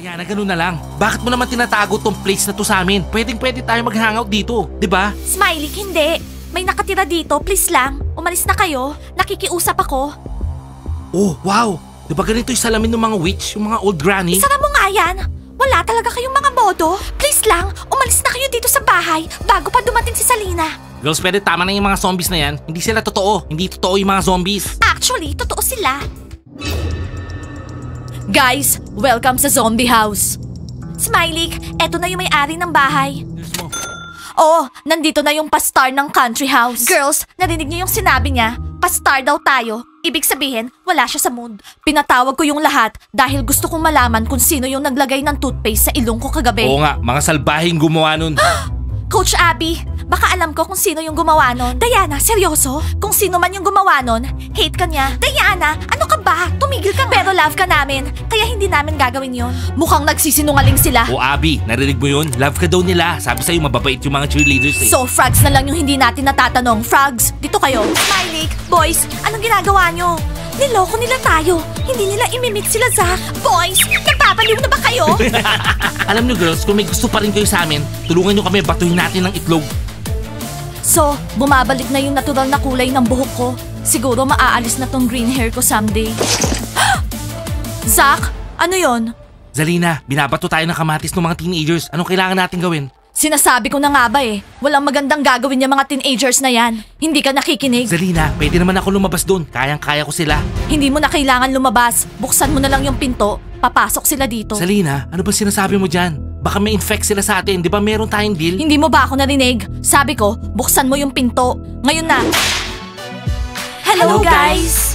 Diana, ganun na lang. Bakit mo naman tinatago tong place na to sa amin? Pwedeng-pwede tayo mag-hangout dito, di ba? Smiley, hindi. May nakatira dito, please lang. Umalis na kayo. Nakikiusap ako. Oh, wow! Di ba ganito yung salamin ng mga witch, yung mga old granny? Isara mo nga yan. Wala talaga kayong mga modo. Please lang, umalis na kayo dito sa bahay bago pa dumating si Salina. Girls, pwede tama na yung mga zombies na yan. Hindi sila totoo. Hindi totoo yung mga zombies. Actually, totoo sila. Guys, welcome sa zombie house. Smiley, eto na yung may-ari ng bahay. Oo, nandito na yung pastar ng country house. Girls, narinig niyo yung sinabi niya? Pastar daw tayo. Ibig sabihin, wala siya sa mood. Pinatawag ko yung lahat dahil gusto kong malaman kung sino yung naglagay ng toothpaste sa ilong ko kagabi. Oo nga, mga salbahing gumawa nun. Coach Abby, baka alam ko kung sino yung gumawa nun. Diana, seryoso? Kung sino man yung gumawa nun, hate ka niya. Diana, ano ka ba? Tumigil ka. Pero love ka namin, kaya hindi namin gagawin yon. Mukhang nagsisinungaling sila. O Abby, narinig mo yun? Love ka daw nila. Sabi sa'yo mababait yung mga cheerleaders eh. So, frogs na lang yung hindi natin natatanong. Frogs, dito kayo. Smiley, boys, anong ginagawa nyo? Niloko nila tayo. Hindi nila imimit sila, Zach. Boys, nagpapaliw na ba kayo? Alam nyo girls, kung may gusto pa rin kayo sa amin, tulungan nyo kami batuhin natin ng itlog. So, bumabalik na yung natural na kulay ng buhok ko. Siguro maaalis na tong green hair ko someday. Zach, ano yon? Zalina, binabato tayo ng kamatis ng mga teenagers. Anong kailangan natin gawin? Sinasabi ko na nga ba eh, walang magandang gagawin yung mga teenagers na yan. Hindi ka nakikinig. Zalina, pwede naman ako lumabas doon. Kayang-kaya ko sila. Hindi mo na kailangan lumabas. Buksan mo na lang yung pinto. Papasok sila dito. Zalina, ano ba sinasabi mo dyan? Baka may infect sila sa atin. Di ba meron tayong deal? Hindi mo ba ako narinig? Sabi ko, buksan mo yung pinto. Ngayon na. Hello guys!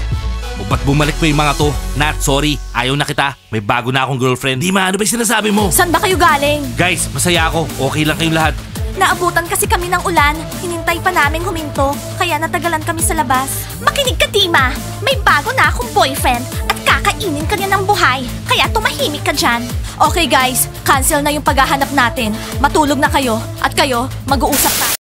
O ba't bumalik pa yung mga to? Nat, sorry. Ayaw na kita. May bago na akong girlfriend. Di ma, ano ba yung sinasabi mo? Saan ba kayo galing? Guys, masaya ako. Okay lang kayong lahat. Naabutan kasi kami ng ulan. Hinintay pa namin huminto. Kaya natagalan kami sa labas. Makinig ka, Dima. May bago na akong boyfriend at kakainin ka niya ng buhay. Kaya tumahimik ka dyan. Okay guys, cancel na yung paghahanap natin. Matulog na kayo. At kayo, mag-uusap pa.